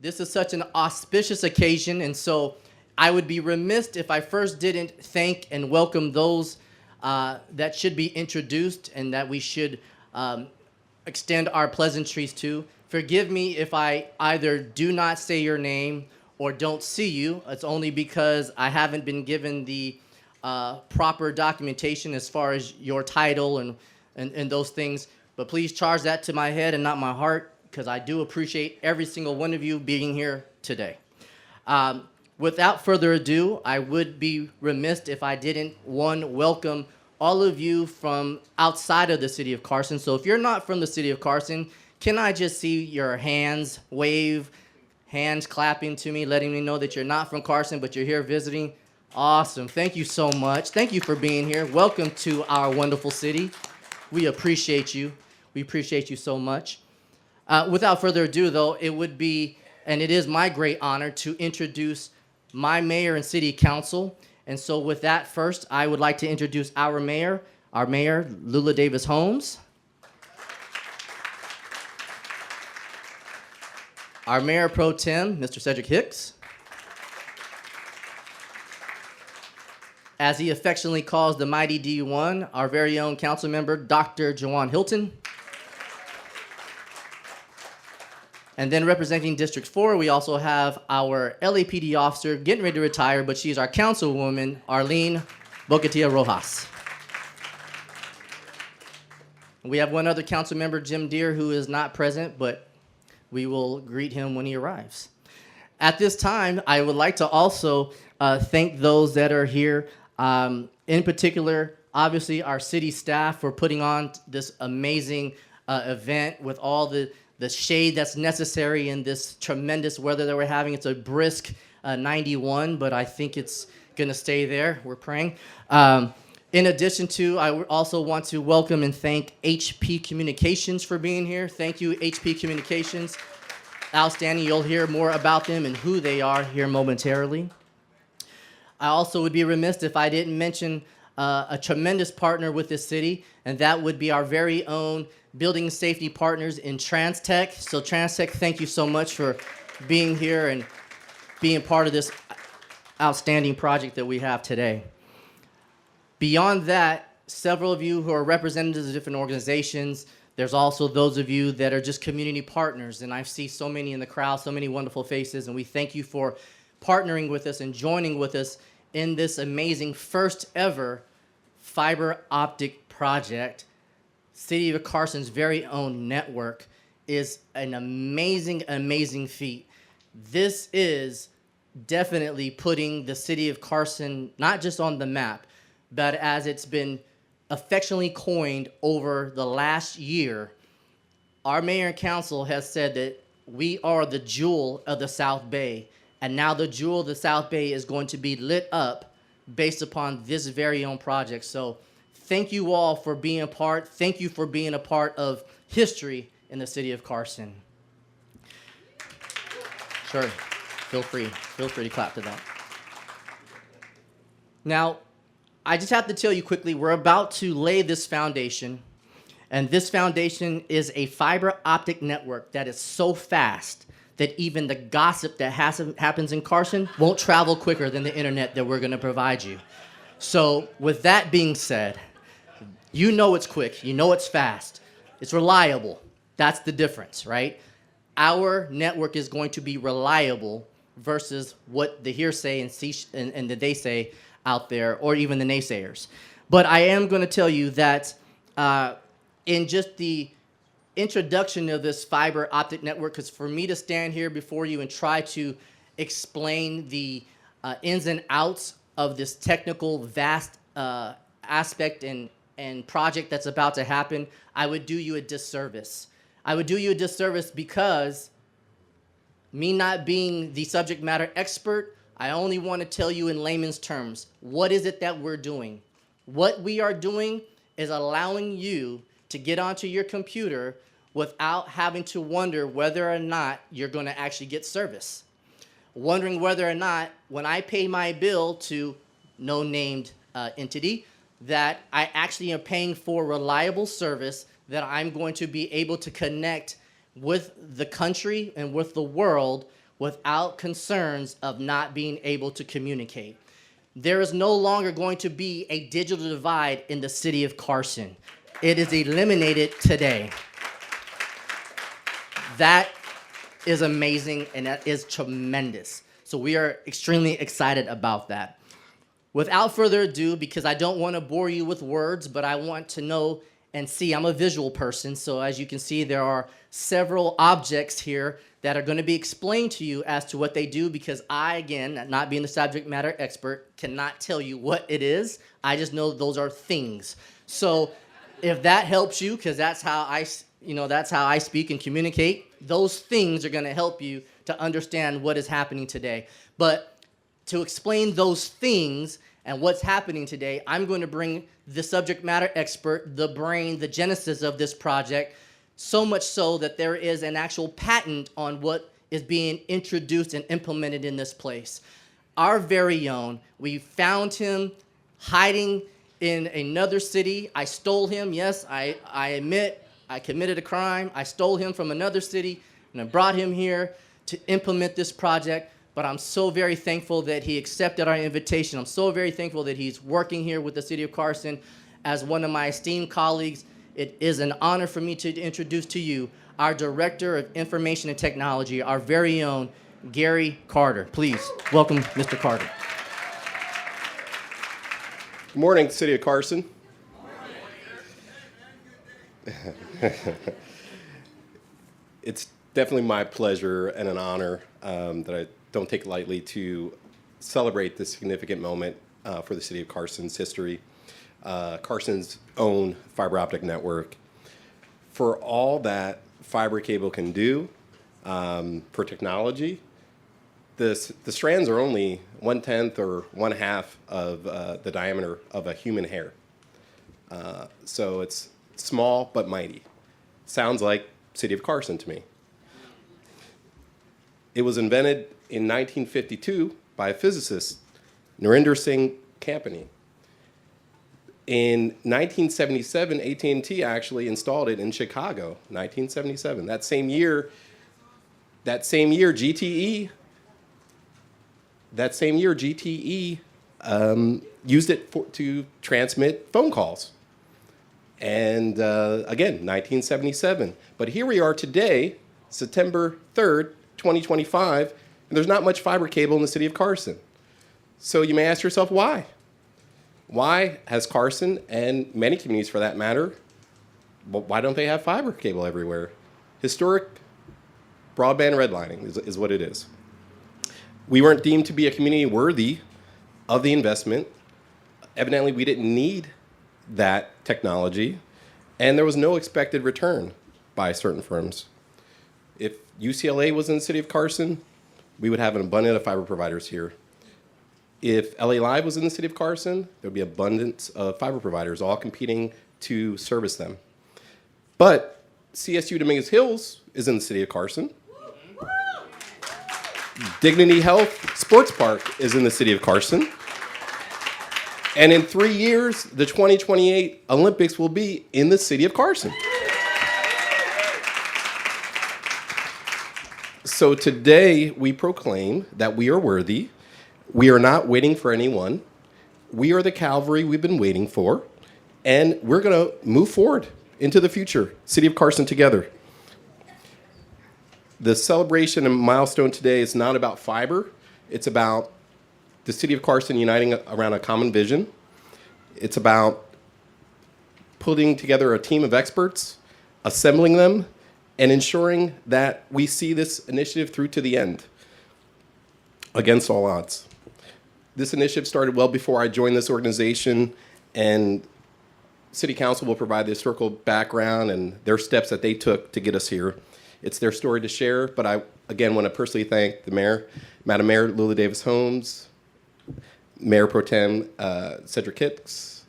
This is such an auspicious occasion, and so I would be remiss if I first didn't thank and welcome those that should be introduced and that we should extend our pleasantries to. Forgive me if I either do not say your name or don't see you. It's only because I haven't been given the proper documentation as far as your title and those things. But please charge that to my head and not my heart, because I do appreciate every single one of you being here today. Without further ado, I would be remiss if I didn't, one, welcome all of you from outside of the city of Carson. So if you're not from the city of Carson, can I just see your hands wave, hands clapping to me, letting me know that you're not from Carson, but you're here visiting? Awesome. Thank you so much. Thank you for being here. Welcome to our wonderful city. We appreciate you. We appreciate you so much. Without further ado, though, it would be, and it is my great honor to introduce my mayor and city council. And so with that first, I would like to introduce our mayor, Lula Davis Holmes. Our mayor pro tem, Mr. Cedric Hicks. As he affectionately calls the mighty D1, our very own council member, Dr. Jawan Hilton. And then representing District 4, we also have our LAPD officer getting ready to retire, but she's our councilwoman, Arlene Bocatia Rojas. We have one other council member, Jim Deere, who is not present, but we will greet him when he arrives. At this time, I would like to also thank those that are here. In particular, obviously, our city staff for putting on this amazing event with all the shade that's necessary in this tremendous weather that we're having. It's a brisk 91, but I think it's going to stay there. We're praying. In addition to, I also want to welcome and thank HP Communications for being here. Thank you, HP Communications. Outstanding. You'll hear more about them and who they are here momentarily. I also would be remiss if I didn't mention a tremendous partner with this city, and that would be our very own building safety partners in TransTech. So TransTech, thank you so much for being here and being part of this outstanding project that we have today. Beyond that, several of you who are representatives of different organizations, there's also those of you that are just community partners, and I see so many in the crowd, so many wonderful faces, and we thank you for partnering with us and joining with us in this amazing first ever fiber optic project. City of Carson's very own network is an amazing, amazing feat. This is definitely putting the city of Carson not just on the map, but as it's been affectionately coined over the last year, our mayor and council has said that we are the jewel of the South Bay, and now the jewel of the South Bay is going to be lit up based upon this very own project. So thank you all for being a part. Thank you for being a part of history in the city of Carson. Sure, feel free to clap to that. Now, I just have to tell you quickly, we're about to lay this foundation, and this foundation is a fiber optic network that is so fast that even the gossip that happens in Carson won't travel quicker than the internet that we're going to provide you. So with that being said, you know it's quick, you know it's fast, it's reliable. That's the difference, right? Our network is going to be reliable versus what the hearsay and the they say out there, or even the naysayers. But I am going to tell you that in just the introduction of this fiber optic network, because for me to stand here before you and try to explain the ins and outs of this technical vast aspect and project that's about to happen, I would do you a disservice. I would do you a disservice because me not being the subject matter expert, I only want to tell you in layman's terms, what is it that we're doing? What we are doing is allowing you to get onto your computer without having to wonder whether or not you're going to actually get service. Wondering whether or not, when I pay my bill to no named entity, that I actually am paying for reliable service, that I'm going to be able to connect with the country and with the world without concerns of not being able to communicate. There is no longer going to be a digital divide in the city of Carson. It is eliminated today. That is amazing, and that is tremendous. So we are extremely excited about that. Without further ado, because I don't want to bore you with words, but I want to know and see, I'm a visual person, so as you can see, there are several objects here that are going to be explained to you as to what they do, because I, again, not being the subject matter expert, cannot tell you what it is. I just know those are things. So if that helps you, because that's how I speak and communicate, those things are going to help you to understand what is happening today. But to explain those things and what's happening today, I'm going to bring the subject matter expert, the brain, the genesis of this project, so much so that there is an actual patent on what is being introduced and implemented in this place. Our very own, we found him hiding in another city. I stole him. Yes, I admit I committed a crime. I stole him from another city, and I brought him here to implement this project. But I'm so very thankful that he accepted our invitation. I'm so very thankful that he's working here with the City of Carson as one of my esteemed colleagues. It is an honor for me to introduce to you our Director of Information and Technology, our very own Gary Carter. Please welcome Mr. Carter. Good morning, City of Carson. It's definitely my pleasure and an honor that I don't take lightly to celebrate this significant moment for the City of Carson's history, Carson's own fiber optic network. For all that fiber cable can do for technology, the strands are only 1/10 or 1/2 of the diameter of a human hair. So it's small but mighty. Sounds like City of Carson to me. It was invented in 1952 by a physicist, Narinder Singh Campany. In 1977, AT&T actually installed it in Chicago, 1977. That same year, GTE used it to transmit phone calls. And again, 1977. But here we are today, September 3rd, 2025, and there's not much fiber cable in the city of Carson. So you may ask yourself, why? Why has Carson, and many communities for that matter, why don't they have fiber cable everywhere? Historic broadband redlining is what it is. We weren't deemed to be a community worthy of the investment. Evidently, we didn't need that technology, and there was no expected return by certain firms. If UCLA was in the city of Carson, we would have an abundance of fiber providers here. If LA Live was in the city of Carson, there would be abundance of fiber providers all competing to service them. But CSU Dominguez Hills is in the city of Carson. Dignity Health Sports Park is in the city of Carson. And in 3 years, the 2028 Olympics will be in the city of Carson. So today, we proclaim that we are worthy. We are not waiting for anyone. We are the cavalry we've been waiting for. And we're going to move forward into the future, City of Carson together. The celebration and milestone today is not about fiber. It's about the City of Carson uniting around a common vision. It's about putting together a team of experts, assembling them, and ensuring that we see this initiative through to the end, against all odds. This initiative started well before I joined this organization, and City Council will provide the historical background and their steps that they took to get us here. It's their story to share, but I, again, want to personally thank the mayor, Madam Mayor Lula Davis Holmes, Mayor Pro Tem Cedric Hicks,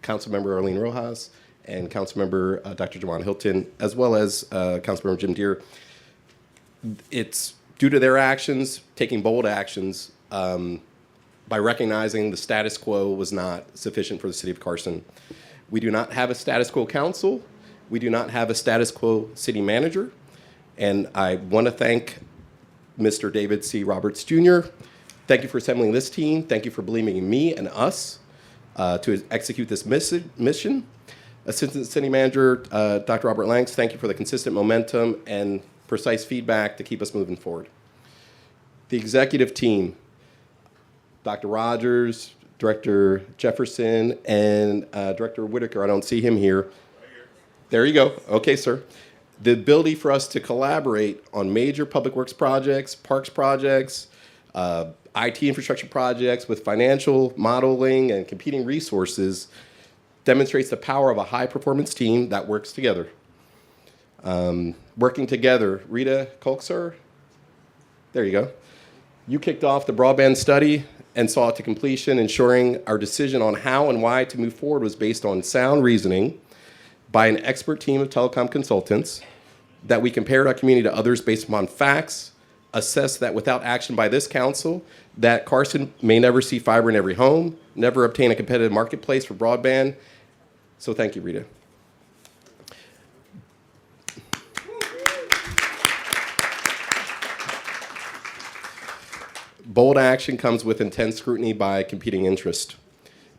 Councilmember Arlene Rojas, and Councilmember Dr. Jawan Hilton, as well as Councilmember Jim Deere. It's due to their actions, taking bold actions, by recognizing the status quo was not sufficient for the city of Carson. We do not have a status quo council. We do not have a status quo city manager. And I want to thank Mr. David C. Roberts Jr. Thank you for assembling this team. Thank you for believing in me and us to execute this mission. Assistant City Manager, Dr. Robert Lanks, thank you for the consistent momentum and precise feedback to keep us moving forward. The executive team, Dr. Rogers, Director Jefferson, and Director Whitaker. I don't see him here. There you go. Okay, sir. The ability for us to collaborate on major public works projects, parks projects, IT infrastructure projects with financial modeling and competing resources demonstrates the power of a high-performance team that works together. Working together, Rita Kolkser, there you go. You kicked off the broadband study and saw it to completion, ensuring our decision on how and why to move forward was based on sound reasoning by an expert team of telecom consultants, that we compared our community to others based upon facts, assessed that without action by this council, that Carson may never see fiber in every home, never obtain a competitive marketplace for broadband. So thank you, Rita. Bold action comes with intense scrutiny by competing interest.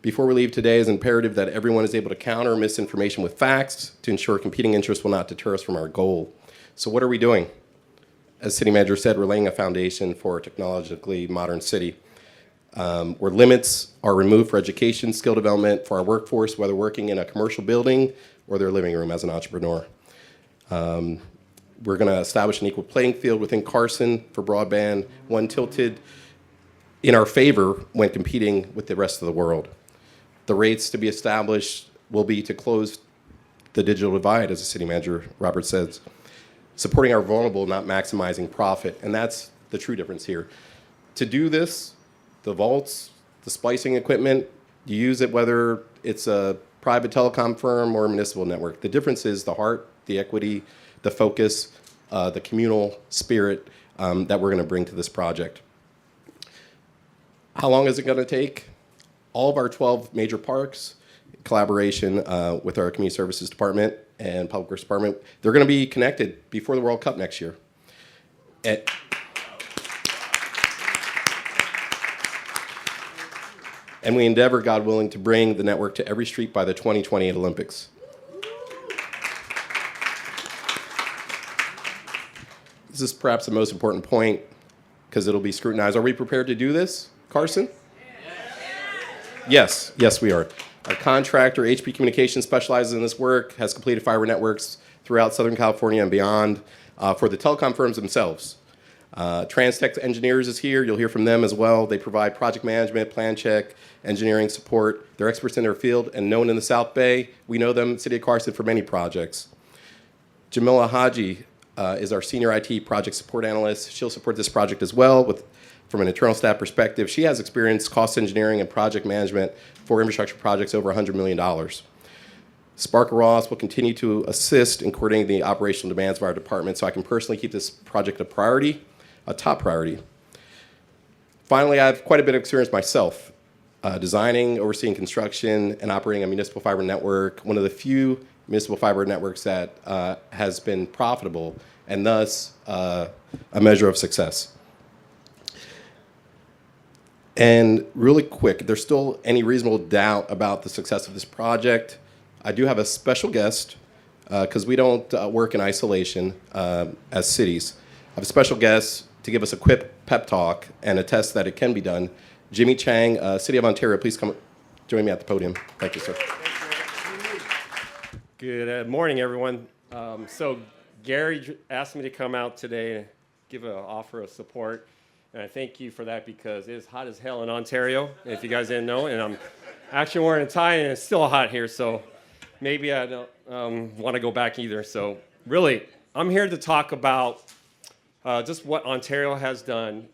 Before we leave today, it is imperative that everyone is able to counter misinformation with facts to ensure competing interests will not deter us from our goal. So what are we doing? As City Manager said, we're laying a foundation for a technologically modern city, where limits are removed for education, skill development for our workforce, whether working in a commercial building or their living room as an entrepreneur. We're going to establish an equal playing field within Carson for broadband, one tilted in our favor when competing with the rest of the world. The rates to be established will be to close the digital divide, as the City Manager Robert says, supporting our vulnerable, not maximizing profit, and that's the true difference here. To do this, the vaults, the splicing equipment, you use it whether it's a private telecom firm or a municipal network. The difference is the heart, the equity, the focus, the communal spirit that we're going to bring to this project. How long is it going to take? All of our 12 major parks, collaboration with our Community Services Department and Public Works Department, they're going to be connected before the World Cup next year. And we endeavor, God willing, to bring the network to every street by the 2028 Olympics. This is perhaps the most important point because it'll be scrutinized. Are we prepared to do this, Carson? Yes, we are. Our contractor, HP Communications, specializes in this work, has completed fiber networks throughout Southern California and beyond for the telecom firms themselves. Transtech Engineers is here. You'll hear from them as well. They provide project management, plan check, engineering support. They're experts in their field and known in the South Bay. We know them, City of Carson, for many projects. Jamila Haji is our senior IT project support analyst. She'll support this project as well from an internal staff perspective. She has experience cost engineering and project management for infrastructure projects over $100 million. Sparker Ross will continue to assist in coordinating the operational demands of our department so I can personally keep this project a top priority. Finally, I have quite a bit of experience myself, designing, overseeing construction, and operating a municipal fiber network, one of the few municipal fiber networks that has been profitable and thus a measure of success. And really quick, if there's still any reasonable doubt about the success of this project, I do have a special guest, because we don't work in isolation as cities. I have a special guest to give us a quick pep talk and attest that it can be done. Jimmy Chang, City of Ontario, please come join me at the podium. Thank you, sir. Good morning, everyone. So Gary asked me to come out today and give an offer of support. And I thank you for that because it is hot as hell in Ontario, if you guys didn't know. And I'm actually wearing a tie, and it's still hot here. So maybe I don't want to go back either. So really, I'm here to talk about just what Ontario has done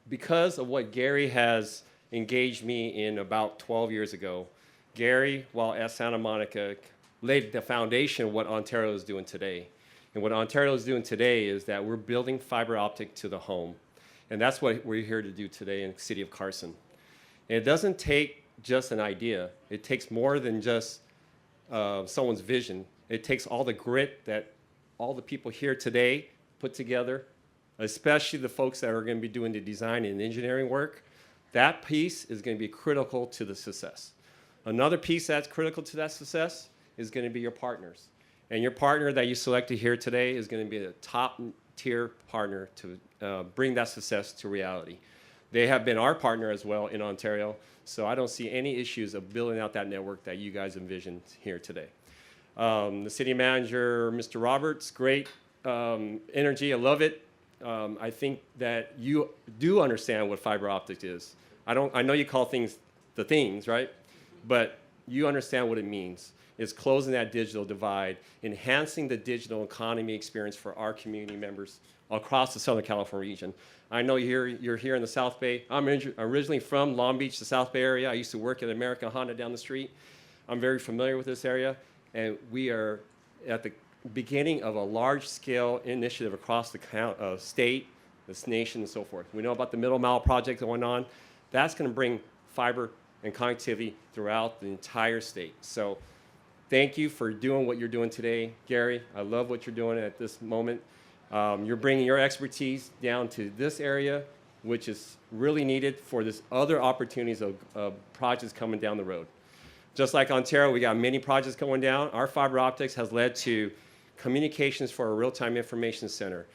because of what Gary has engaged me in about 12 years ago. Gary, while at Santa Monica, laid the foundation of what Ontario is doing today. And what Ontario is doing today is that we're building fiber optic to the home. And that's what we're here to do today in the City of Carson. And it doesn't take just an idea. It takes more than just someone's vision. It takes all the grit that all the people here today put together especially the folks that are going to be doing the design and engineering work. That piece is going to be critical to the success. Another piece that's critical to that success is going to be your partners. And your partner that you selected here today is going to be a top-tier partner to bring that success to reality. They have been our partner as well in Ontario, so I don't see any issues of building out that network that you guys envisioned here today. The city manager, Mr. Roberts, great energy. I love it. I think that you do understand what fiber optic is. I know you call things the things, right? But you understand what it means. It's closing that digital divide, enhancing the digital economy experience for our community members across the Southern California region. I know you're here in the South Bay. I'm originally from Long Beach, the South Bay area. I used to work at American Honda down the street. I'm very familiar with this area, and we are at the beginning of a large-scale initiative across the state, this nation, and so forth. We know about the Middle Mile project going on. That's going to bring fiber and connectivity throughout the entire state. So thank you for doing what you're doing today, Gary. I love what you're doing at this moment. You're bringing your expertise down to this area, which is really needed for this other opportunities of projects coming down the road. Just like Ontario, we got many projects going down. Our fiber optics has led to communications for a real-time information center,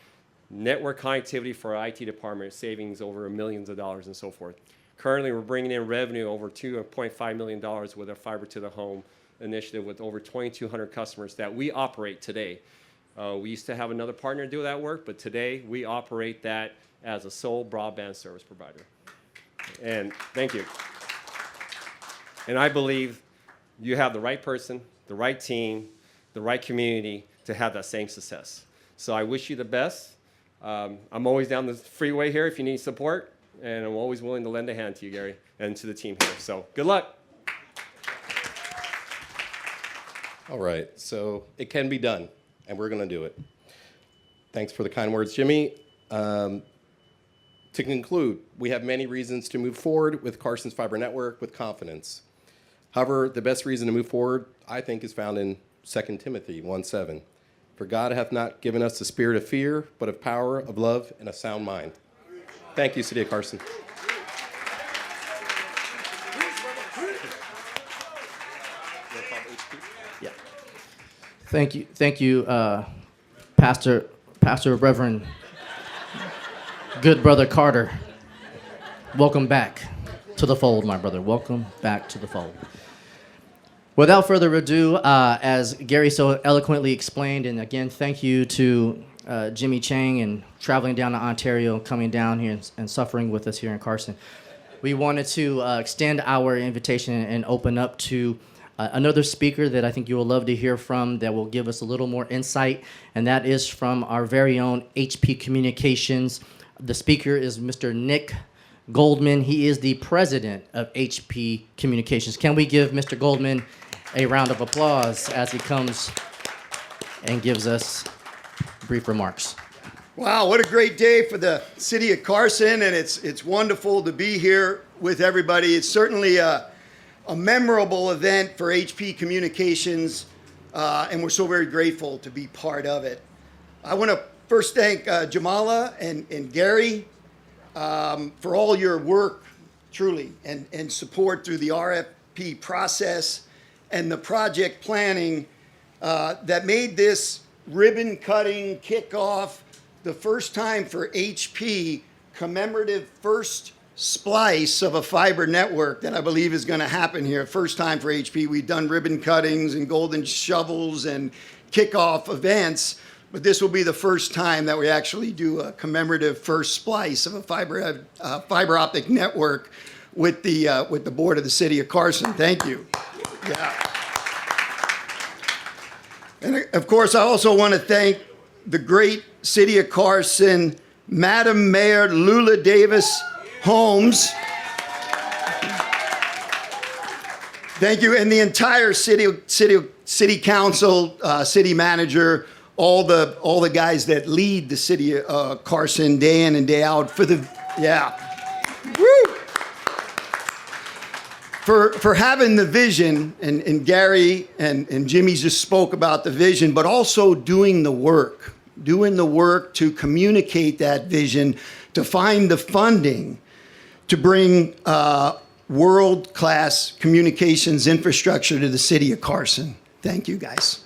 network connectivity for our IT department, savings over millions of dollars and so forth. Currently, we're bringing in revenue over $2.5 million with our fiber to the home initiative with over 2,200 customers that we operate today. We used to have another partner do that work, but today we operate that as a sole broadband service provider. And thank you. And I believe you have the right person, the right team, the right community to have that same success. So I wish you the best. I'm always down the freeway here if you need support, and I'm always willing to lend a hand to you, Gary, and to the team here. So good luck. All right, so it can be done, and we're going to do it. Thanks for the kind words, Jimmy. To conclude, we have many reasons to move forward with Carson's fiber network with confidence. However, the best reason to move forward, I think, is found in 2 Timothy 1:7. For God hath not given us the spirit of fear, but of power, of love, and a sound mind. Thank you, City of Carson. Yeah. Thank you, Pastor Reverend, good brother Carter. Welcome back to the fold, my brother. Welcome back to the fold. Without further ado, as Gary so eloquently explained, and again, thank you to Jimmy Chang and traveling down to Ontario, coming down here and suffering with us here in Carson. We wanted to extend our invitation and open up to another speaker that I think you will love to hear from that will give us a little more insight, and that is from our very own HP Communications. The speaker is Mr. Nick Goldman. He is the president of HP Communications. Can we give Mr. Goldman a round of applause as he comes and gives us brief remarks? Wow, what a great day for the city of Carson, and it's wonderful to be here with everybody. It's certainly a memorable event for HP Communications, and we're so very grateful to be part of it. I want to first thank Jamala and Gary for all your work, truly, and support through the RFP process and the project planning that made this ribbon-cutting kickoff the first time for HP, commemorative first splice of a fiber network that I believe is going to happen here. First time for HP. We've done ribbon cuttings and golden shovels and kickoff events, but this will be the first time that we actually do a commemorative first splice of a fiber optic network with the board of the city of Carson. Thank you. Yeah. And of course, I also want to thank the great city of Carson, Madam Mayor Lula Davis Holmes. Thank you, and the entire city council, city manager, all the guys that lead the city of Carson day in and day out for the Woo! For having the vision, and Gary and Jimmy just spoke about the vision, but also doing the work. doing the work to communicate that vision, to find the funding to bring world-class communications infrastructure to the city of Carson. Thank you, guys.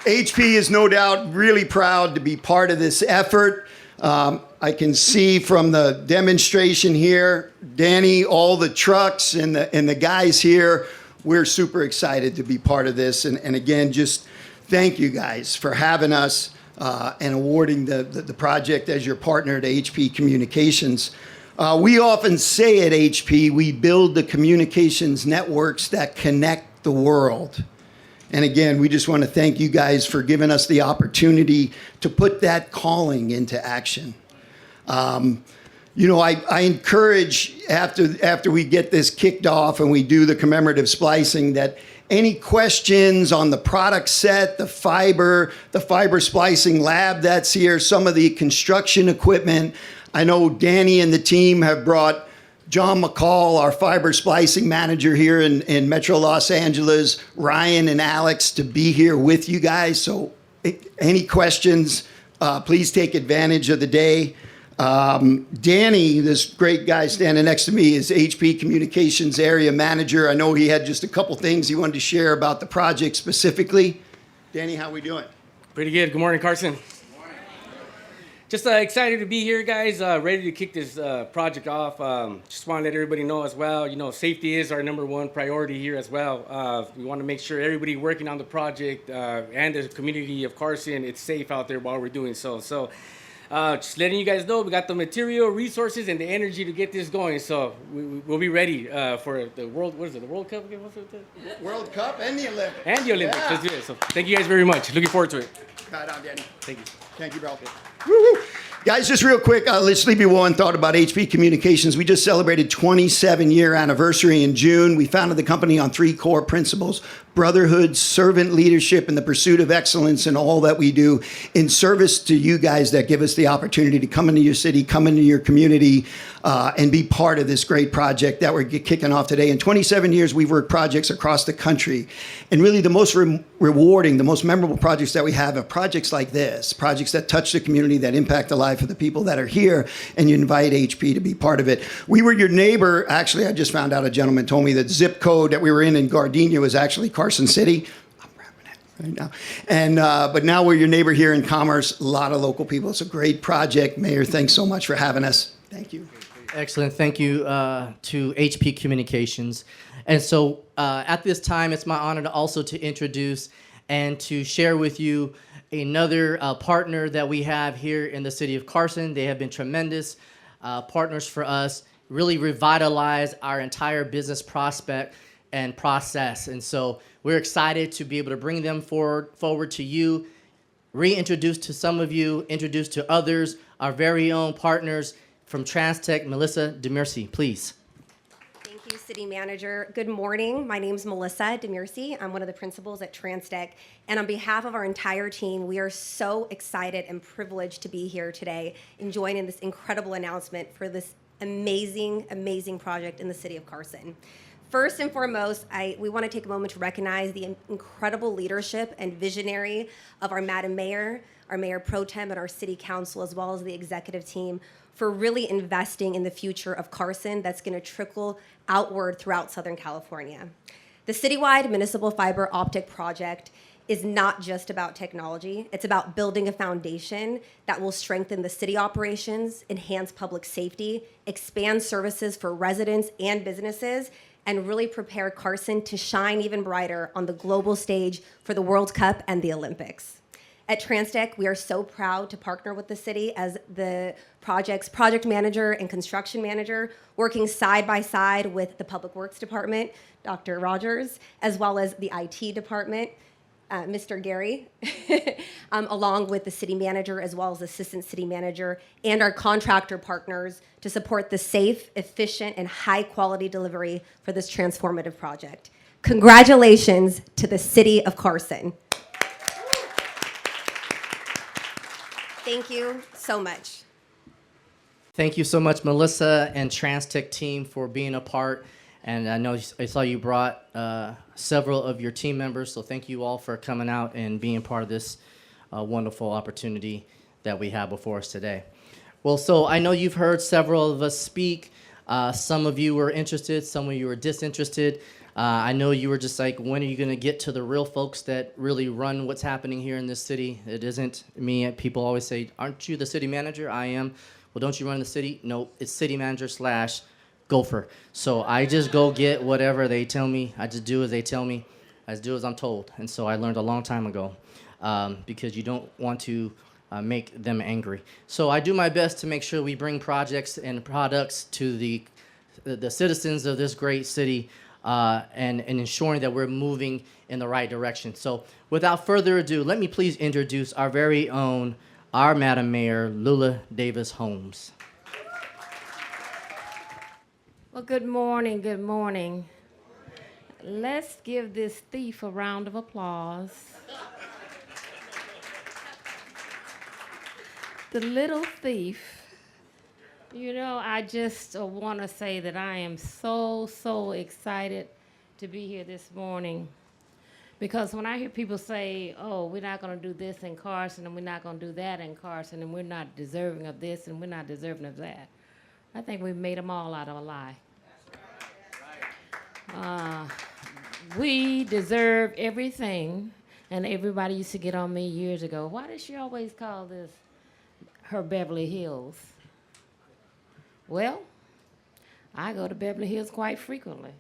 HP is no doubt really proud to be part of this effort. I can see from the demonstration here, Danny, all the trucks and the guys here, we're super excited to be part of this. And again, just thank you guys for having us and awarding the project as your partner to HP Communications. We often say at HP, we build the communications networks that connect the world. And again, we just want to thank you guys for giving us the opportunity to put that calling into action. I encourage after we get this kicked off and we do the commemorative splicing that any questions on the product set, the fiber splicing lab that's here, some of the construction equipment. I know Danny and the team have brought John McCall, our fiber splicing manager here in Metro Los Angeles, Ryan and Alex to be here with you guys. So any questions, please take advantage of the day. Danny, this great guy standing next to me, is HP Communications Area Manager. I know he had just a couple things he wanted to share about the project specifically. Danny, how we doing? Pretty good. Good morning, Carson. Just excited to be here, guys. Ready to kick this project off. Just want to let everybody know as well, safety is our number one priority here as well. We want to make sure everybody working on the project and the community of Carson, it's safe out there while we're doing so. So just letting you guys know, we got the material, resources, and the energy to get this going. So we'll be ready for the World Cup? World Cup and the Olympics. And the Olympics. Yeah. Let's do it. So thank you guys very much. Looking forward to it. Right on, Danny. Thank you. Thank you, bro. Woo-hoo. Guys, just real quick, let's leave you one thought about HP Communications. We just celebrated 27-year anniversary in June. We founded the company on 3 core principles: brotherhood, servant leadership, and the pursuit of excellence in all that we do in service to you guys that give us the opportunity to come into your city, come into your community, and be part of this great project that we're kicking off today. In 27 years, we've worked projects across the country. And really the most rewarding, the most memorable projects that we have are projects like this, projects that touch the community, that impact the life of the people that are here, and you invite HP to be part of it. We were your neighbor. Actually, I just found out, a gentleman told me that zip code that we were in Gardenia was actually Carson City. I'm wrapping it right now. And but now we're your neighbor here in Commerce. A lot of local people. It's a great project. Mayor, thanks so much for having us. Thank you. Excellent. Thank you to HP Communications. And so at this time, it's my honor to also to introduce and to share with you another partner that we have here in the city of Carson. They have been tremendous partners for us, really revitalize our entire business prospect and process. And so we're excited to be able to bring them forward to you, reintroduce to some of you, introduce to others, our very own partners from TransTech, Melissa Demirci, please. Thank you, City Manager. Good morning. My name is Melissa Demirci. I'm one of the principals at TransTech. And on behalf of our entire team, we are so excited and privileged to be here today and join in this incredible announcement for this amazing, amazing project in the city of Carson. First and foremost, we want to take a moment to recognize the incredible leadership and visionary of our Madam Mayor, our Mayor Pro Tem, and our City Council, as well as the executive team, for really investing in the future of Carson that's going to trickle outward throughout Southern California. The citywide municipal fiber optic project is not just about technology. It's about building a foundation that will strengthen the city operations, enhance public safety, expand services for residents and businesses, and really prepare Carson to shine even brighter on the global stage for the World Cup and the Olympics. At TransTech, we are so proud to partner with the city as the project's project manager and construction manager, working side by side with the Public Works Department, Dr. Rogers, as well as the IT department, Mr. Gary, along with the city manager, as well as assistant city manager, and our contractor partners to support the safe, efficient, and high-quality delivery for this transformative project. Congratulations to the city of Carson. Thank you so much. Thank you so much, Melissa and TransTech team, for being a part. And I saw you brought several of your team members, so thank you all for coming out and being part of this wonderful opportunity that we have before us today. Well, so I know you've heard several of us speak. Some of you were interested, some of you were disinterested. I know you were just like, when are you going to get to the real folks that really run what's happening here in this city? It isn't me. People always say, aren't you the city manager? I am. Well, don't you run the city? No, it's city manager / gopher. So I just go get whatever they tell me. I just do as they tell me. I just do as I'm told. And so I learned a long time ago, because you don't want to make them angry. So I do my best to make sure we bring projects and products to the citizens of this great city, and ensuring that we're moving in the right direction. So without further ado, let me please introduce our very own, our Madam Mayor, Lula Davis Holmes. Well, good morning, good morning. Let's give this thief a round of applause. The little thief. You know, I just want to say that I am so excited to be here this morning. Because when I hear people say, oh, we're not going to do this in Carson, and we're not going to do that in Carson, and we're not deserving of this, and we're not deserving of that, I think we've made them all out of a lie. We deserve everything, and everybody used to get on me years ago. Why does she always call this her Beverly Hills? Well, I go to Beverly Hills quite frequently.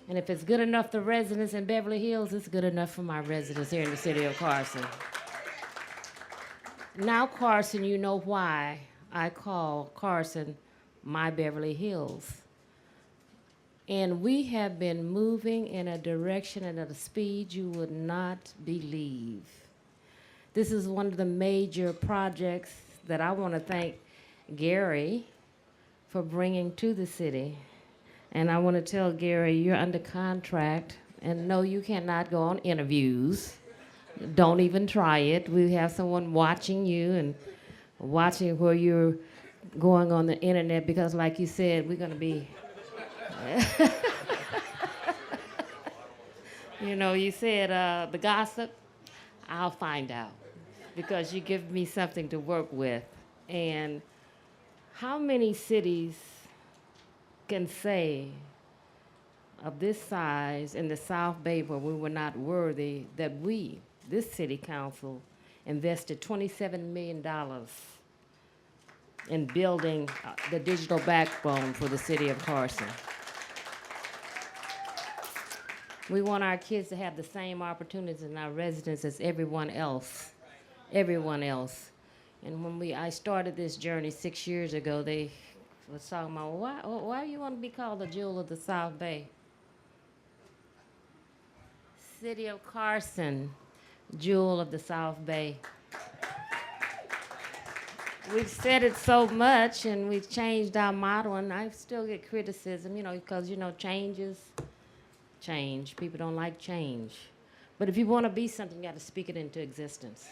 And if it's good enough for residents in Beverly Hills, it's good enough for my residents here in the city of Carson. Now, Carson, you know why I call Carson my Beverly Hills. And we have been moving in a direction and at a speed you would not believe. This is one of the major projects that I want to thank Gary for bringing to the city. And I want to tell Gary, you're under contract, and no, you cannot go on interviews. Don't even try it. We have someone watching you and watching where you're going on the internet, because like you said, we're going to be... You know, you said the gossip. I'll find out, because you give me something to work with. And how many cities can say of this size in the South Bay where we were not worthy that we, this city council, invested $27 million in building the digital backbone for the city of Carson? We want our kids to have the same opportunities and our residents as everyone else. Everyone else. And when I started this journey 6 years ago, they was talking about, why do you want to be called the jewel of the South Bay? City of Carson, jewel of the South Bay. We've said it so much, and we've changed our model, and I still get criticism, you know, because, you know, change. People don't like change. But if you want to be something, you got to speak it into existence.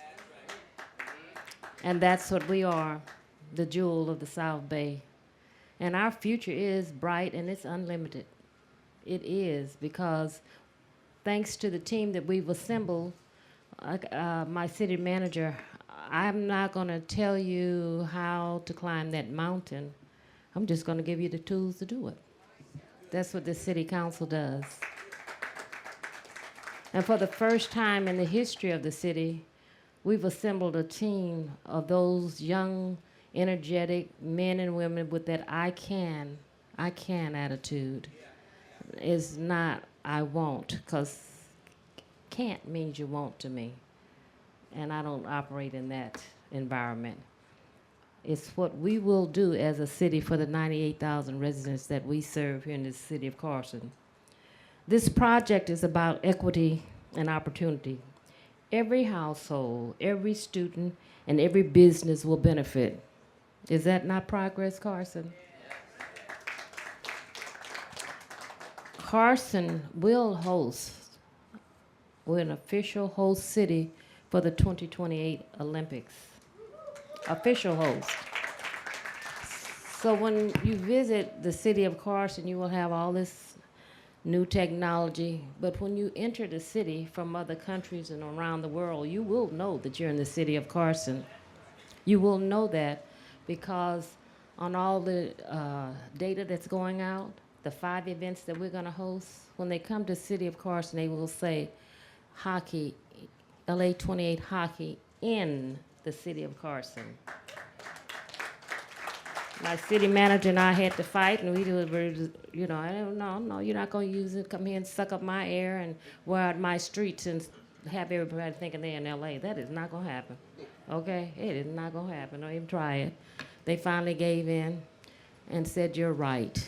And that's what we are, the jewel of the South Bay. And our future is bright and it's unlimited. It is, because thanks to the team that we've assembled, my city manager, I'm not going to tell you how to climb that mountain. I'm just going to give you the tools to do it. That's what the city council does. And for the first time in the history of the city, we've assembled a team of those young, energetic men and women with that I can attitude. It's not I won't, because can't means you won't to me. And I don't operate in that environment. It's what we will do as a city for the 98,000 residents that we serve here in the city of Carson. This project is about equity and opportunity. Every household, every student, and every business will benefit. Is that not progress, Carson? Carson will host, we're an official host city for the 2028 Olympics. Official host. So when you visit the city of Carson, you will have all this new technology. But when you enter the city from other countries and around the world, you will know that you're in the city of Carson. You will know that because on all the data that's going out, the 5 events that we're going to host, when they come to City of Carson, they will say hockey, LA 28 hockey in the City of Carson. My city manager and I had to fight, and we were, you know, I don't know, no, you're not going to use it, come here and suck up my air and wear out my streets and have everybody thinking they're in LA. That is not going to happen, okay? It is not going to happen. Don't even try it. They finally gave in and said, you're right,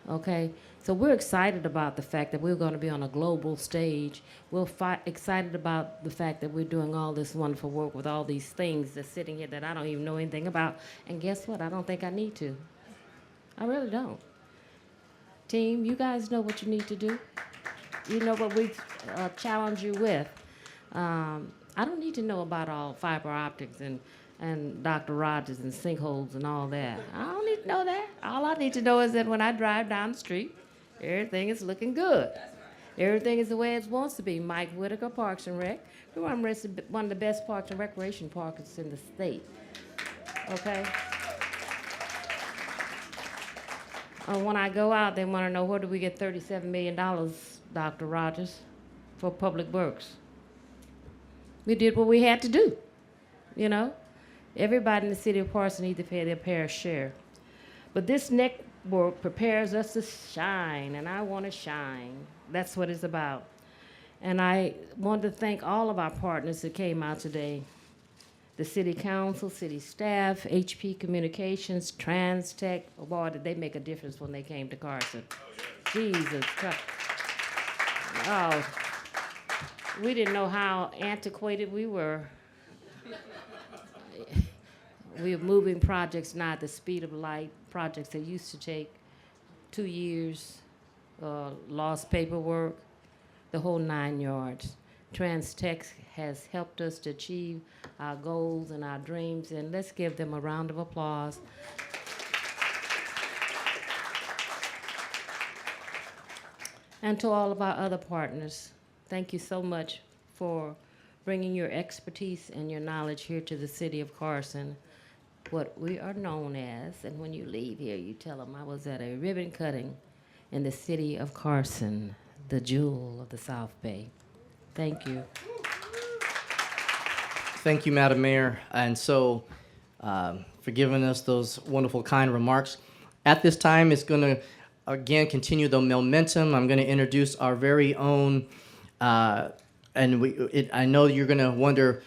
okay? So we're excited about the fact that we're going to be on a global stage. We're excited about the fact that we're doing all this wonderful work with all these things that's sitting here that I don't even know anything about. And guess what? I don't think I need to. I really don't. Team, you guys know what you need to do. You know what we challenge you with. I don't need to know about all fiber optics and Dr. Rogers and sinkholes and all that. I don't need to know that. All I need to know is that when I drive down the street, everything is looking good. Everything is the way it wants to be. Mike Whitaker, Parks and Rec. We're one of the best parks and recreation parks in the state. Okay? When I go out, they want to know where do we get $37 million, Dr. Rogers, for public works. We did what we had to do, you know? Everybody in the city of Carson needs to pay their fair share. But this network prepares us to shine, and I want to shine. That's what it's about. And I want to thank all of our partners that came out today. The city council, city staff, HP Communications, TransTech. Oh, boy, did they make a difference when they came to Carson. Jesus Christ. Oh, we didn't know how antiquated we were. We are moving projects now at the speed of light, projects that used to take 2 years, lost paperwork, the whole 9 yards. TransTech has helped us to achieve our goals and our dreams, and let's give them a round of applause. And to all of our other partners, thank you so much for bringing your expertise and your knowledge here to the city of Carson, what we are known as, and when you leave here, you tell them I was at a ribbon cutting in the city of Carson, the jewel of the South Bay. Thank you. Thank you, Madam Mayor, and so for giving us those wonderful, kind remarks. At this time, it's going to, again, continue the momentum. I'm going to introduce our very own, I know you're going to wonder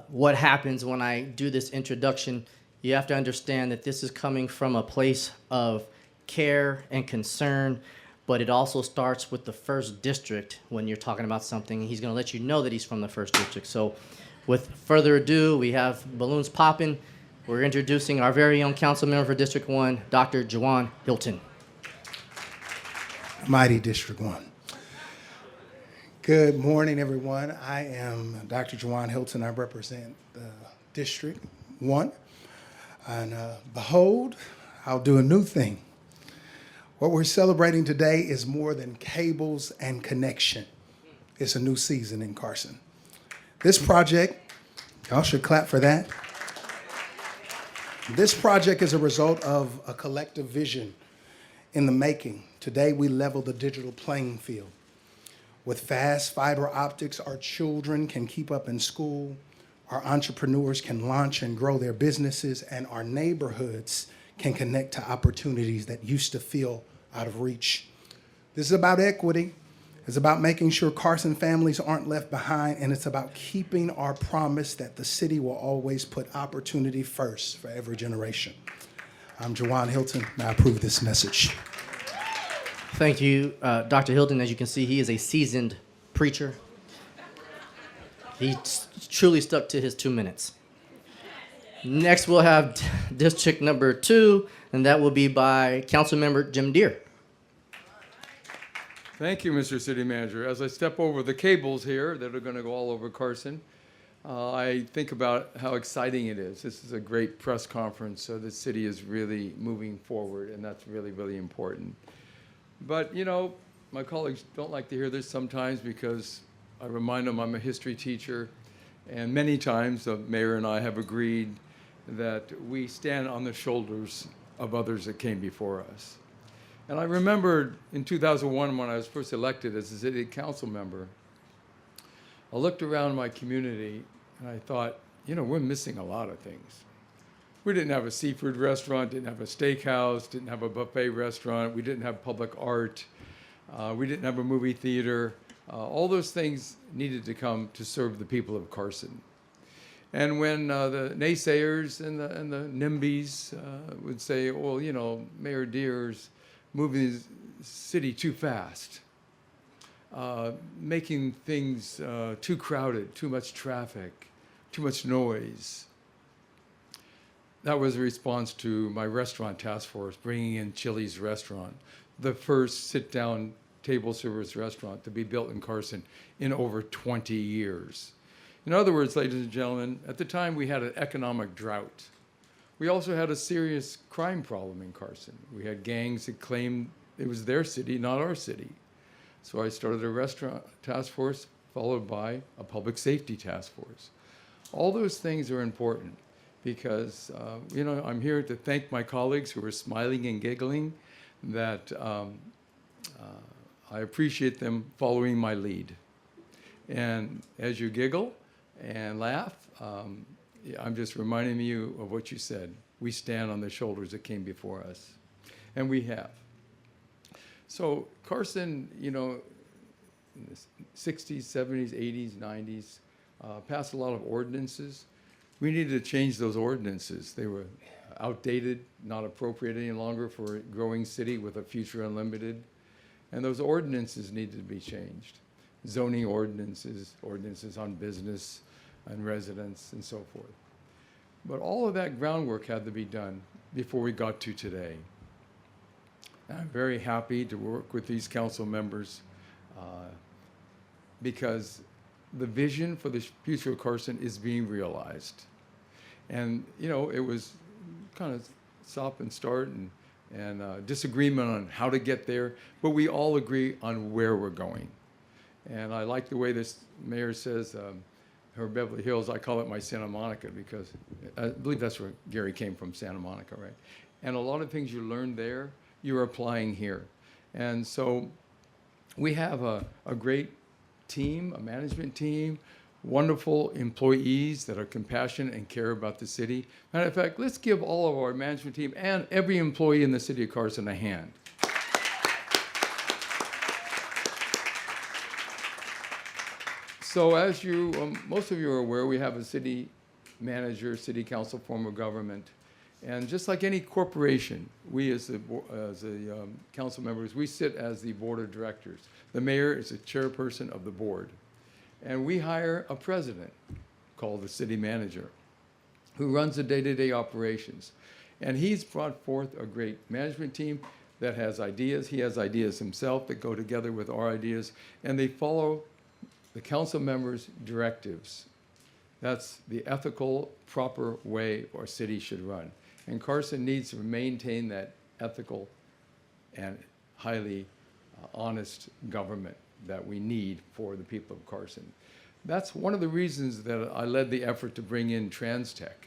what happens when I do this introduction. You have to understand that this is coming from a place of care and concern, but it also starts with the first district when you're talking about something. He's going to let you know that he's from the first district. So with further ado, we have balloons popping. We're introducing our very own council member for District 1, Dr. Juwan Hilton. Mighty District 1. Good morning, everyone. I am Dr. Juwan Hilton. I represent District 1. And behold, I'll do a new thing. What we're celebrating today is more than cables and connection. It's a new season in Carson. This project, y'all should clap for that. This project is a result of a collective vision in the making. Today, we level the digital playing field. With fast fiber optics, our children can keep up in school, our entrepreneurs can launch and grow their businesses, and our neighborhoods can connect to opportunities that used to feel out of reach. This is about equity. It's about making sure Carson families aren't left behind, and it's about keeping our promise that the city will always put opportunity first for every generation. I'm Juwan Hilton, and I approve this message. Thank you, Dr. Hilton. As you can see, he is a seasoned preacher. He truly stuck to his 2 minutes. Next, we'll have District number 2, and that will be by Councilmember Jim Deere. Thank you, Mr. City Manager. As I step over the cables here that are going to go all over Carson, I think about how exciting it is. This is a great press conference, so the city is really moving forward, and that's really, really important. But, you know, my colleagues don't like to hear this sometimes because I remind them I'm a history teacher, and many times the mayor and I have agreed that we stand on the shoulders of others that came before us. And I remember in 2001 when I was first elected as a city council member, I looked around my community and I thought, you know, we're missing a lot of things. We didn't have a seafood restaurant, didn't have a steakhouse, didn't have a buffet restaurant, we didn't have public art, we didn't have a movie theater. All those things needed to come to serve the people of Carson. And when the naysayers and the NIMBYs would say, well, you know, Mayor Deere's moving the city too fast, making things too crowded, too much traffic, too much noise. That was a response to my restaurant task force, bringing in Chili's restaurant, the first sit-down table service restaurant to be built in Carson in over 20 years. In other words, ladies and gentlemen, at the time we had an economic drought. We also had a serious crime problem in Carson. We had gangs that claimed it was their city, not our city. So I started a restaurant task force followed by a public safety task force. All those things are important because, you know, I'm here to thank my colleagues who are smiling and giggling that I appreciate them following my lead. And as you giggle and laugh, I'm just reminding you of what you said. We stand on the shoulders that came before us. And we have. So Carson, you know, in the 60s, 70s, 80s, 90s, passed a lot of ordinances. We needed to change those ordinances. They were outdated, not appropriate any longer for a growing city with a future unlimited. And those ordinances needed to be changed. Zoning ordinances, ordinances on business and residents and so forth. But all of that groundwork had to be done before we got to today. And I'm very happy to work with these council members because the vision for the future of Carson is being realized. And, you know, it was kind of stop and start and disagreement on how to get there, but we all agree on where we're going. And I like the way this mayor says, her Beverly Hills, I call it my Santa Monica because I believe that's where Gary came from, Santa Monica, right? And a lot of things you learned there, you're applying here. And so we have a great team, a management team, wonderful employees that are compassionate and care about the city. Matter of fact, let's give all of our management team and every employee in the city of Carson a hand. So as you, most of you are aware, we have a city manager, city council form of government. And just like any corporation, we as the council members, we sit as the board of directors. The mayor is the chairperson of the board. And we hire a president called the city manager who runs the day-to-day operations. And he's brought forth a great management team that has ideas. He has ideas himself that go together with our ideas, and they follow the council members' directives. That's the ethical, proper way our city should run. And Carson needs to maintain that ethical and highly honest government that we need for the people of Carson. That's one of the reasons that I led the effort to bring in TransTech.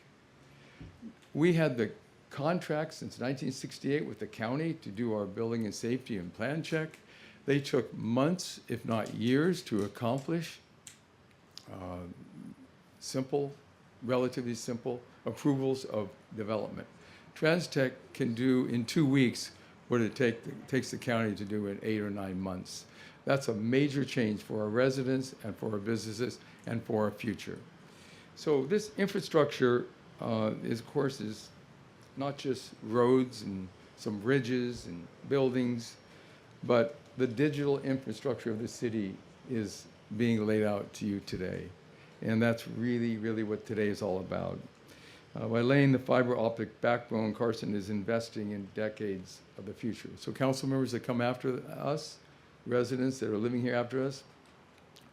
We had the contract since 1968 with the county to do our building and safety and plan check. They took months, if not years, to accomplish simple, relatively simple approvals of development. TransTech can do in 2 weeks what it takes the county to do in 8 or 9 months. That's a major change for our residents and for our businesses and for our future. So this infrastructure is, of course, is not just roads and some bridges and buildings, but the digital infrastructure of the city is being laid out to you today. And that's really, really what today is all about. By laying the fiber optic backbone, Carson is investing in decades of the future. So council members that come after us, residents that are living here after us,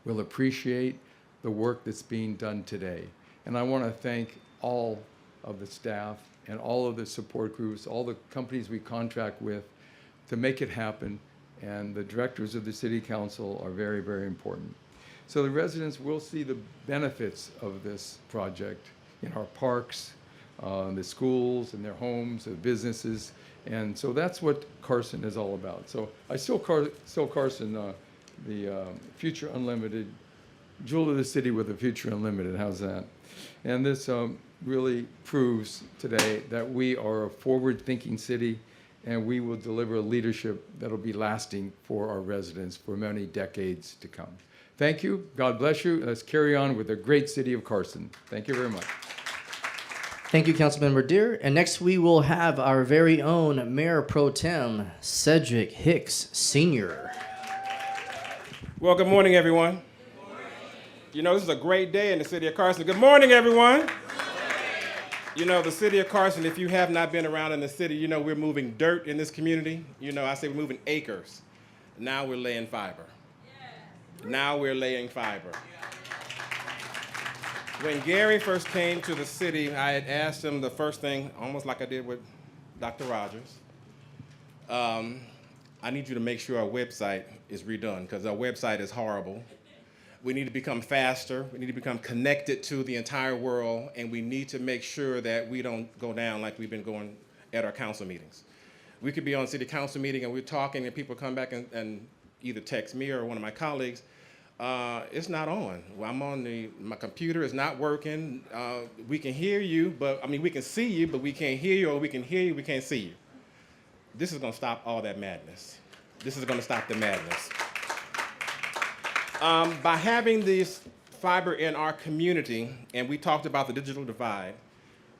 will appreciate the work that's being done today. And I want to thank all of the staff and all of the support groups, all the companies we contract with to make it happen. and the directors of the city council are very, very important. So the residents will see the benefits of this project in our parks, the schools, and their homes, the businesses. And so that's what Carson is all about. So I still Carson the Future Unlimited, jewel of the city with a future unlimited. How's that? And this really proves today that we are a forward-thinking city, and we will deliver leadership that will be lasting for our residents for many decades to come. Thank you. God bless you. Let's carry on with the great city of Carson. Thank you very much. Thank you, Councilmember Deere. And next we will have our very own Mayor Pro Tem, Cedric Hicks, Sr. Well, good morning, everyone. You know, this is a great day in the city of Carson. Good morning, everyone. You know, the city of Carson, if you have not been around in the city, you know, we're moving dirt in this community. You know, I say we're moving acres. Now we're laying fiber. Now we're laying fiber. When Gary first came to the city, I had asked him the first thing, almost like I did with Dr. Rogers. I need you to make sure our website is redone, because our website is horrible. We need to become faster. We need to become connected to the entire world, and we need to make sure that we don't go down like we've been going at our council meetings. We could be on city council meeting and we're talking and people come back and either text me or one of my colleagues, it's not on. Well, I'm on my computer is not working. We can hear you, but I mean, we can see you, but we can't hear you, or we can hear you, we can't see you. This is gonna stop all that madness. This is gonna stop the madness. By having this fiber in our community, and we talked about the digital divide,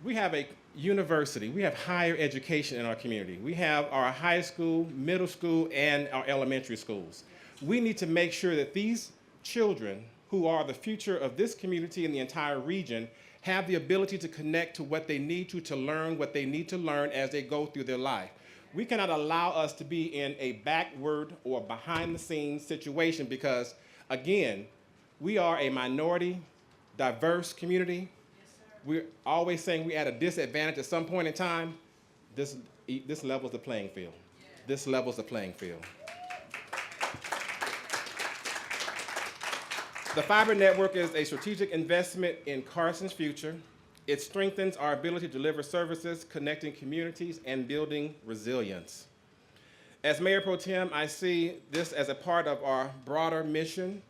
we have a university, we have higher education in our community. We have our high school, middle school, and our elementary schools. We need to make sure that these children, who are the future of this community and the entire region, have the ability to connect to what they need to learn what they need to learn as they go through their life. We cannot allow us to be in a backward or behind the scenes situation, because again, we are a minority, diverse community. We're always saying we're at a disadvantage at some point in time. This levels the playing field. This levels the playing field. The fiber network is a strategic investment in Carson's future. It strengthens our ability to deliver services, connecting communities, and building resilience. As Mayor Pro Tem, I see this as a part of our broader mission,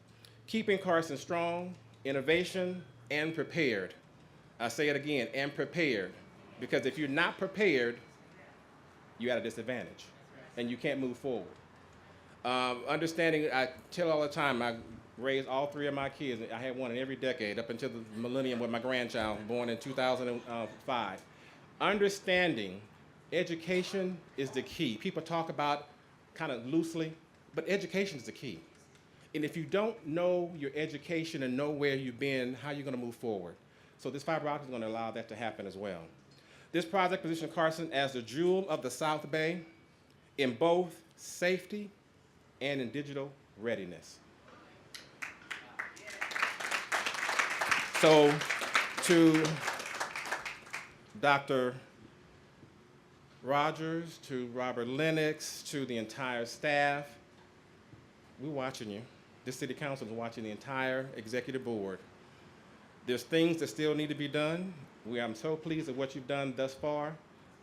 keeping Carson strong, innovation, and prepared. I say it again, and prepared. Because if you're not prepared, you're at a disadvantage, and you can't move forward. Understanding, I tell all the time, I raised all three of my kids. I had one in every decade up until the millennium with my grandchild, born in 2005. Understanding education is the key. People talk about kind of loosely, but education is the key. And if you don't know your education and know where you've been, how are you going to move forward? So this fiber optic is going to allow that to happen as well. This project positions Carson as the jewel of the South Bay in both safety and in digital readiness. So to Dr. Rogers, to Robert Lennox, to the entire staff, we're watching you. This city council is watching the entire executive board. There's things that still need to be done. I'm so pleased with what you've done thus far,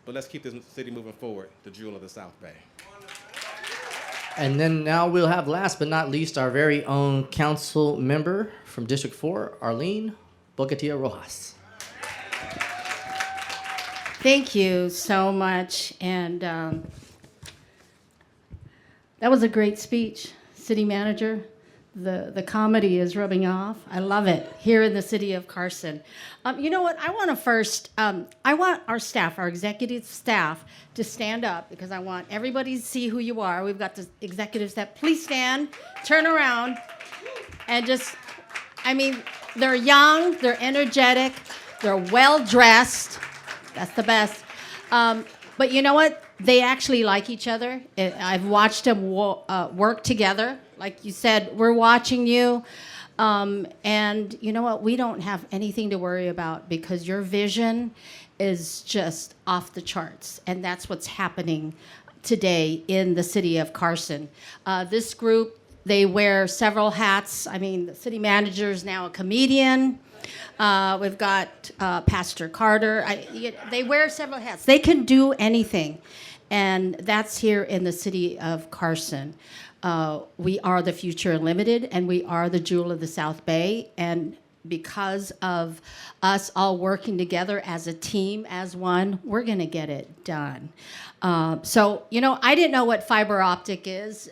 but let's keep this city moving forward, the jewel of the South Bay. And then now we'll have, last but not least, our very own council member from District 4, Arlene Bocatia Rojas. Thank you so much. And that was a great speech, City Manager. The comedy is rubbing off. I love it here in the city of Carson. You know what? I want to first, I want our staff, our executive staff, to stand up, because I want everybody to see who you are. We've got the executive staff. Please stand, turn around, and just, I mean, they're young, they're energetic, they're well-dressed. That's the best. But you know what? They actually like each other. I've watched them work together. Like you said, we're watching you. And you know what? We don't have anything to worry about, because your vision is just off the charts. And that's what's happening today in the city of Carson. This group, they wear several hats. I mean, the city manager is now a comedian. We've got Pastor Carter. They wear several hats. They can do anything. And that's here in the city of Carson. We are the Future Unlimited, and we are the jewel of the South Bay. And because of us all working together as a team, as one, we're going to get it done. So, you know, I didn't know what fiber optic is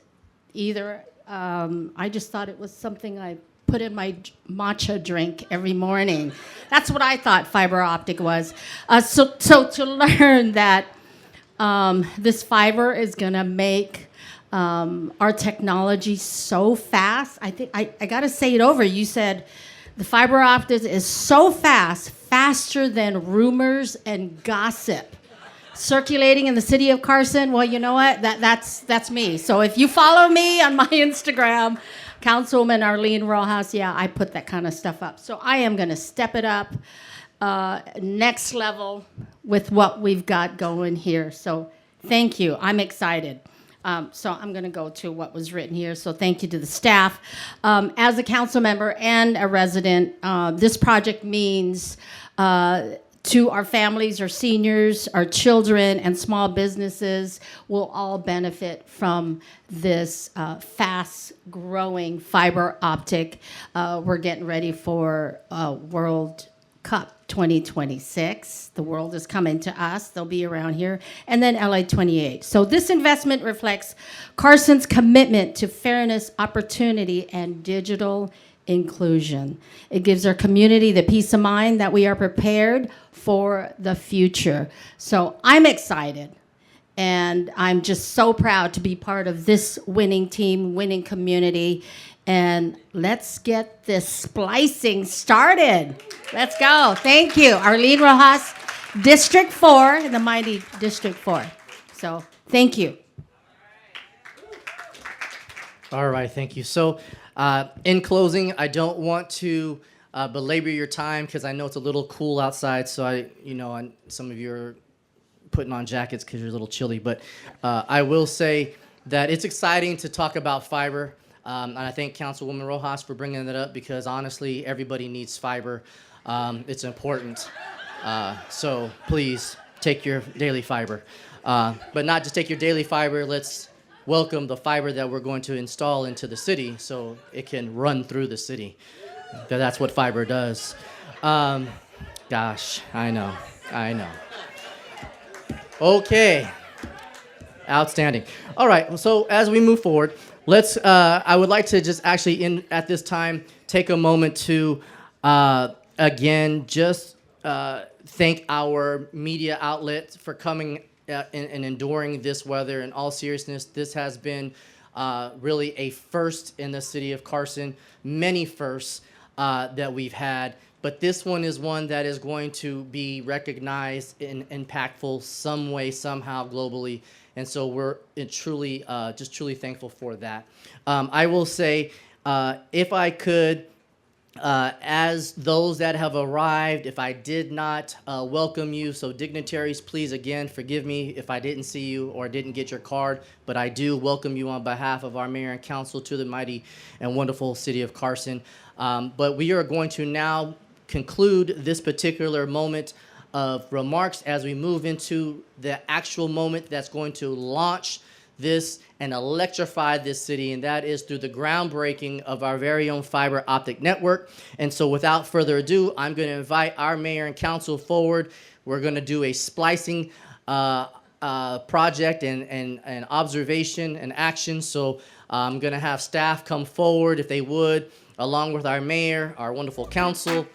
either. I just thought it was something I put in my matcha drink every morning. That's what I thought fiber optic was. So to learn that this fiber is going to make our technology so fast. I think I got to say it over. You said the fiber optic is so fast, faster than rumors and gossip circulating in the city of Carson. Well, you know what? That's me. So if you follow me on my Instagram, Councilwoman Arlene Rojas, yeah, I put that kind of stuff up. So I am going to step it up next level with what we've got going here. So thank you. I'm excited. So I'm going to go to what was written here. So thank you to the staff. As a council member and a resident, this project means to our families, our seniors, our children, and small businesses will all benefit from this fast-growing fiber optic. We're getting ready for World Cup 2026. The world is coming to us. They'll be around here. And then LA 28. So this investment reflects Carson's commitment to fairness, opportunity, and digital inclusion. It gives our community the peace of mind that we are prepared for the future. So I'm excited. And I'm just so proud to be part of this winning team, winning community. And let's get this splicing started. Let's go. Thank you. Arlene Rojas, District 4, the mighty District 4. So thank you. All right, thank you. So in closing, I don't want to belabor your time because I know it's a little cool outside. So and some of you are putting on jackets because you're a little chilly. But I will say that it's exciting to talk about fiber. And I thank Councilwoman Rojas for bringing that up because honestly, everybody needs fiber. It's important. So please take your daily fiber. But not just take your daily fiber. Let's welcome the fiber that we're going to install into the city so it can run through the city. That's what fiber does. Gosh, I know. Okay. Outstanding. All right, so as we move forward, I would like to just actually, at this time, take a moment to, again, just thank our media outlets for coming and enduring this weather. In all seriousness, this has been really a first in the city of Carson, many firsts that we've had. But this one is one that is going to be recognized and impactful some way, somehow, globally. And so we're truly thankful for that. I will say, if I could, as those that have arrived, if I did not welcome you, so dignitaries, please, again, forgive me if I didn't see you or didn't get your card, but I do welcome you on behalf of our mayor and council to the mighty and wonderful city of Carson. But we are going to now conclude this particular moment of remarks as we move into the actual moment that's going to launch this and electrify this city, and that is through the groundbreaking of our very own fiber optic network. And so without further ado, I'm going to invite our mayor and council forward. We're going to do a splicing project and observation and action. So I'm going to have staff come forward, if they would, along with our mayor, our wonderful council.